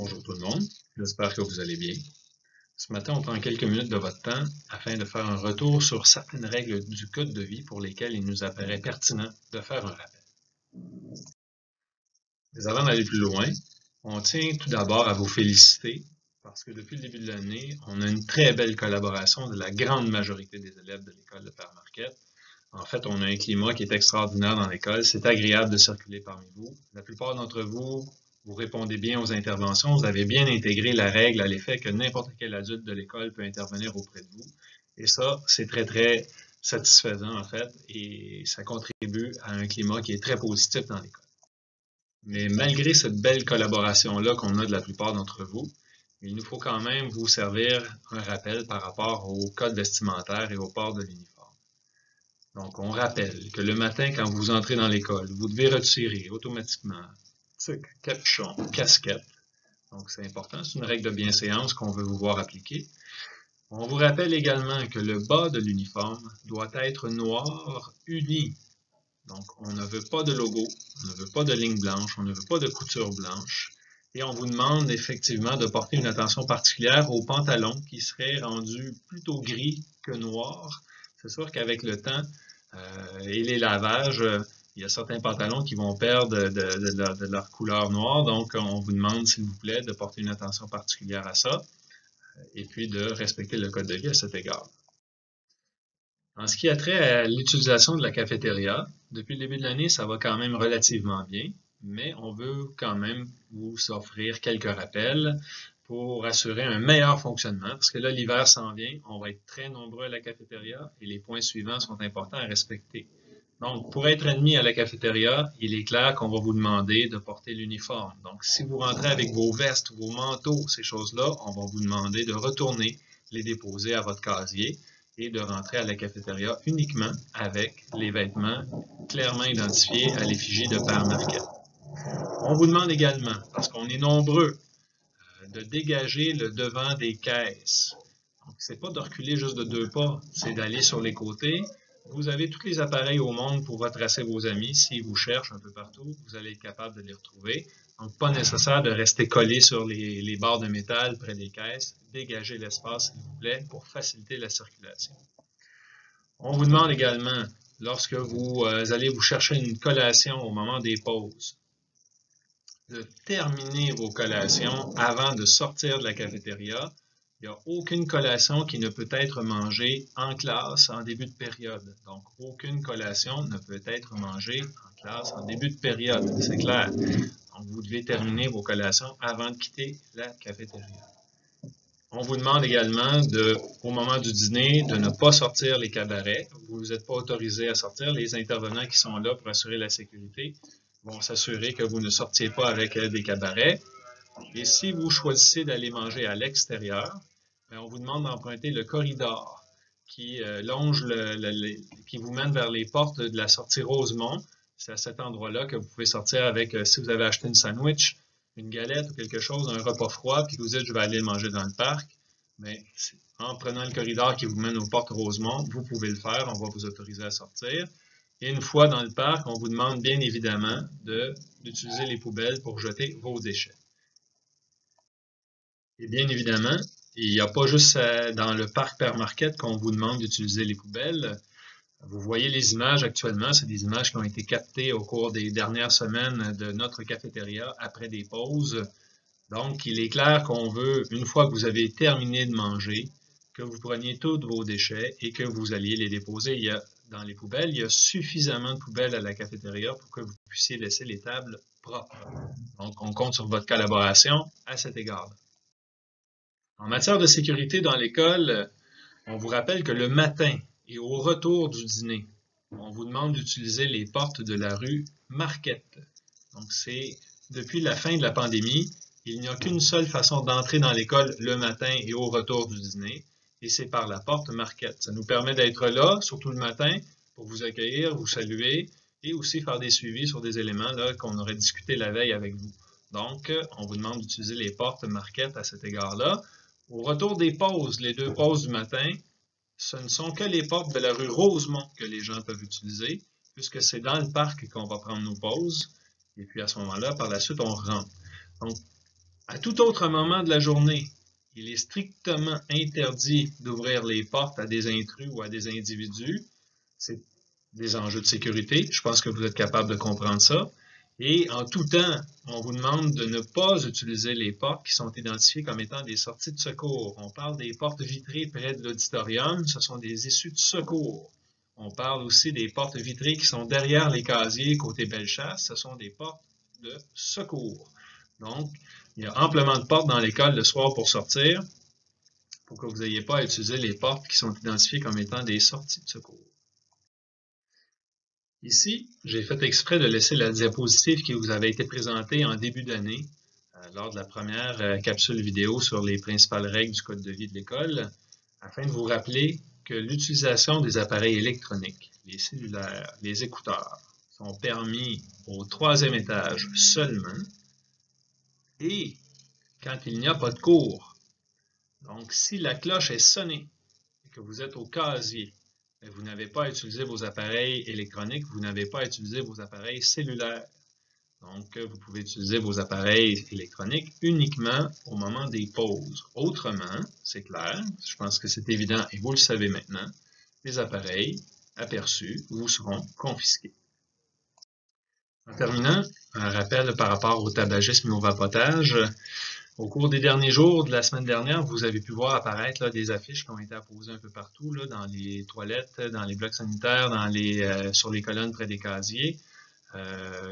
Bonjour tout le monde, j'espère que vous allez bien. Ce matin, on prend quelques minutes de votre temps afin de faire un retour sur certaines règles du code de vie pour lesquelles il nous apparaît pertinent de faire un rappel. Mais avant d'aller plus loin, on tient tout d'abord à vous féliciter parce que depuis le début de l'année, on a une très belle collaboration de la grande majorité des élèves de l'école de Père Marquette. En fait, on a un climat qui est extraordinaire dans l'école. C'est agréable de circuler parmi vous. La plupart d'entre vous, vous répondez bien aux interventions. Vous avez bien intégré la règle à l'effet que n'importe quel adulte de l'école peut intervenir auprès de vous. Et ça, c'est très, très satisfaisant, en fait, et ça contribue à un climat qui est très positif dans l'école. Mais malgré cette belle collaboration-là qu'on a de la plupart d'entre vous, il nous faut quand même vous servir un rappel par rapport au code vestimentaire et au port de l'uniforme. Donc, on rappelle que le matin, quand vous entrez dans l'école, vous devez retirer automatiquement capuchon, casquette. Donc, c'est important. C'est une règle de bienséance qu'on veut vous voir appliquer. On vous rappelle également que le bas de l'uniforme doit être noir uni. Donc, on ne veut pas de logo, on ne veut pas de ligne blanche, on ne veut pas de couture blanche. Et on vous demande effectivement de porter une attention particulière aux pantalons qui seraient rendus plutôt gris que noirs. C'est sûr qu'avec le temps et les lavages, il y a certains pantalons qui vont perdre de leur couleur noire. Donc, on vous demande, s'il vous plaît, de porter une attention particulière à ça et puis de respecter le code de vie à cet égard. En ce qui a trait à l'utilisation de la cafétéria, depuis le début de l'année, ça va quand même relativement bien, mais on veut quand même vous offrir quelques rappels pour assurer un meilleur fonctionnement, parce que là, l'hiver s'en vient, on va être très nombreux à la cafétéria et les points suivants sont importants à respecter. Donc, pour être admis à la cafétéria, il est clair qu'on va vous demander de porter l'uniforme. Donc, si vous rentrez avec vos vestes, vos manteaux, ces choses-là, on va vous demander de retourner les déposer à votre casier et de rentrer à la cafétéria uniquement avec les vêtements clairement identifiés à l'effigie de Père Marquette. On vous demande également, parce qu'on est nombreux, de dégager le devant des caisses. Donc, c'est pas de reculer juste de 2 pas, c'est d'aller sur les côtés. Vous avez tous les appareils au monde pour retracer vos amis. S'ils vous cherchent un peu partout, vous allez être capable de les retrouver. Donc, pas nécessaire de rester collé sur les barres de métal près des caisses. Dégagez l'espace, s'il vous plaît, pour faciliter la circulation. On vous demande également, lorsque vous allez vous chercher une collation au moment des pauses, de terminer vos collations avant de sortir de la cafétéria. Il n'y a aucune collation qui ne peut être mangée en classe en début de période. Donc, aucune collation ne peut être mangée en classe en début de période. C'est clair. Donc, vous devez terminer vos collations avant de quitter la cafétéria. On vous demande également, au moment du dîner, de ne pas sortir les cabarets. Vous n'êtes pas autorisé à sortir. Les intervenants qui sont là pour assurer la sécurité vont s'assurer que vous ne sortiez pas avec des cabarets. Et si vous choisissez d'aller manger à l'extérieur, on vous demande d'emprunter le corridor qui qui vous mène vers les portes de la sortie Rosemont. C'est à cet endroit-là que vous pouvez sortir avec, si vous avez acheté une sandwich, une galette ou quelque chose, un repas froid, puis que vous dites, je vais aller le manger dans le parc. Mais en prenant le corridor qui vous mène aux portes Rosemont, vous pouvez le faire, on va vous autoriser à sortir. Et une fois dans le parc, on vous demande bien évidemment d'utiliser les poubelles pour jeter vos déchets. Et bien évidemment, il n'y a pas juste dans le parc Père Marquette qu'on vous demande d'utiliser les poubelles. Vous voyez les images actuellement, c'est des images qui ont été captées au cours des dernières semaines de notre cafétéria après des pauses. Donc, il est clair qu'on veut, une fois que vous avez terminé de manger, que vous preniez tous vos déchets et que vous alliez les déposer dans les poubelles. Il y a suffisamment de poubelles à la cafétéria pour que vous puissiez laisser les tables propres. Donc, on compte sur votre collaboration à cet égard-là. En matière de sécurité dans l'école, on vous rappelle que le matin et au retour du dîner, on vous demande d'utiliser les portes de la rue Marquette. Donc, c'est depuis la fin de la pandémie, il n'y a qu'une seule façon d'entrer dans l'école le matin et au retour du dîner, et c'est par la porte Marquette. Ça nous permet d'être là, surtout le matin, pour vous accueillir, vous saluer, et aussi faire des suivis sur des éléments qu'on aurait discuté la veille avec vous. Donc, on vous demande d'utiliser les portes Marquette à cet égard-là. Au retour des pauses, les 2 pauses du matin, ce ne sont que les portes de la rue Rosemont que les gens peuvent utiliser, puisque c'est dans le parc qu'on va prendre nos pauses. Et puis à ce moment-là, par la suite, on rentre. Donc, À tout autre moment de la journée, il est strictement interdit d'ouvrir les portes à des intrus ou à des individus. C'est des enjeux de sécurité. Je pense que vous êtes capable de comprendre ça. Et en tout temps, on vous demande de ne pas utiliser les portes qui sont identifiées comme étant des sorties de secours. On parle des portes vitrées près de l'auditorium, ce sont des issues de secours. On parle aussi des portes vitrées qui sont derrière les casiers côté Bellechasse, ce sont des portes de secours. Donc, il y a amplement de portes dans l'école le soir pour sortir, pour que vous n'ayez pas à utiliser les portes qui sont identifiées comme étant des sorties de secours. Ici, j'ai fait exprès de laisser la diapositive qui vous avait été présentée en début d'année, lors de la première capsule vidéo sur les principales règles du code de vie de l'école, afin de vous rappeler que l'utilisation des appareils électroniques, les cellulaires, les écouteurs, sont permis au 3e étage seulement et quand il n'y a pas de cours. Donc, si la cloche est sonnée et que vous êtes au casier, vous n'avez pas à utiliser vos appareils électroniques, vous n'avez pas à utiliser vos appareils cellulaires. Donc, vous pouvez utiliser vos appareils électroniques uniquement au moment des pauses. Autrement, c'est clair, je pense que c'est évident et vous le savez maintenant, les appareils aperçus vous seront confisqués. En terminant, un rappel par rapport au tabagisme et au vapotage. Au cours des derniers jours de la semaine dernière, vous avez pu voir apparaître des affiches qui ont été apposées un peu partout, dans les toilettes, dans les blocs sanitaires, sur les colonnes près des casiers,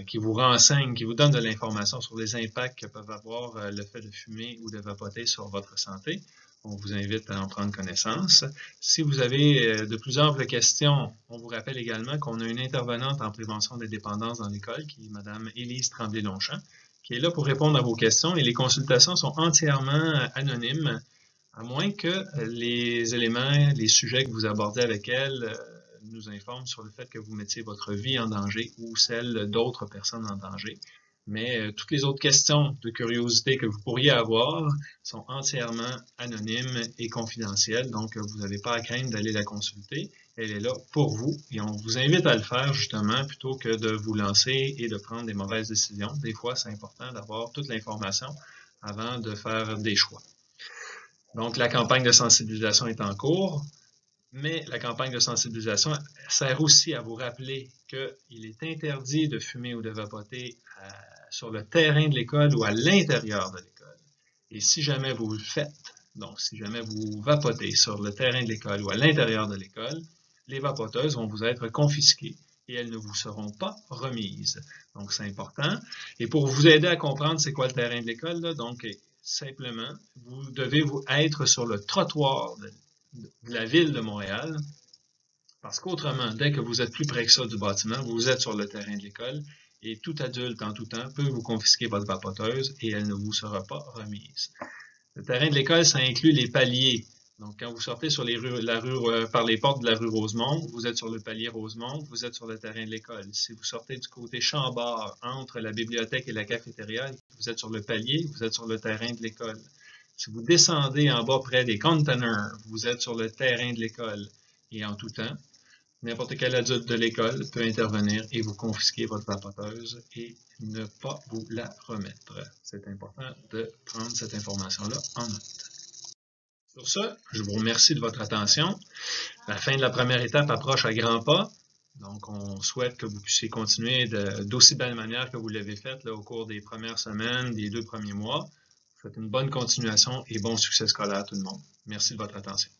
qui vous renseignent, qui vous donnent de l'information sur les impacts que peuvent avoir le fait de fumer ou de vapoter sur votre santé. On vous invite à en prendre connaissance. Si vous avez de plus amples questions, on vous rappelle également qu'on a une intervenante en prévention des dépendances dans l'école, qui est Mme Élise Tremblay-Longchamp, qui est là pour répondre à vos questions et les consultations sont entièrement anonymes, à moins que les éléments, les sujets que vous abordez avec elle nous informent sur le fait que vous mettiez votre vie en danger ou celle d'autres personnes en danger. Mais toutes les autres questions de curiosité que vous pourriez avoir sont entièrement anonymes et confidentielles, donc vous n'avez pas à craindre d'aller la consulter. Elle est là pour vous et on vous invite à le faire justement plutôt que de vous lancer et de prendre des mauvaises décisions. Des fois, c'est important d'avoir toute l'information avant de faire des choix. Donc, la campagne de sensibilisation est en cours, mais la campagne de sensibilisation sert aussi à vous rappeler qu'il est interdit de fumer ou de vapoter sur le terrain de l'école ou à l'intérieur de l'école. Et si jamais vous le faites, donc si jamais vous vapotez sur le terrain de l'école ou à l'intérieur de l'école, les vapoteuses vont vous être confisquées et elles ne vous seront pas remises. Donc, c'est important. Et pour vous aider à comprendre c'est quoi le terrain de l'école, donc simplement, vous devez être sur le trottoir de la ville de Montréal, parce qu'autrement, dès que vous êtes plus près que ça du bâtiment, vous êtes sur le terrain de l'école et tout adulte en tout temps peut vous confisquer votre vapoteuse et elle ne vous sera pas remise. Le terrain de l'école, ça inclut les paliers. Donc, quand vous sortez sur par les portes de la rue Rosemont, vous êtes sur le palier Rosemont, vous êtes sur le terrain de l'école. Si vous sortez du côté Chambord, entre la bibliothèque et la cafétéria, vous êtes sur le palier, vous êtes sur le terrain de l'école. Si vous descendez en bas près des containers, vous êtes sur le terrain de l'école. Et en tout temps, n'importe quel adulte de l'école peut intervenir et vous confisquer votre vapoteuse et ne pas vous la remettre. C'est important de prendre cette information-là en note. Sur ce, je vous remercie de votre attention. La fin de la première étape approche à grands pas. Donc, on souhaite que vous puissiez continuer d'aussi belle manière que vous l'avez fait au cours des premières semaines, des 2 premiers mois. Faites une bonne continuation et bon succès scolaire à tout le monde. Merci de votre attention.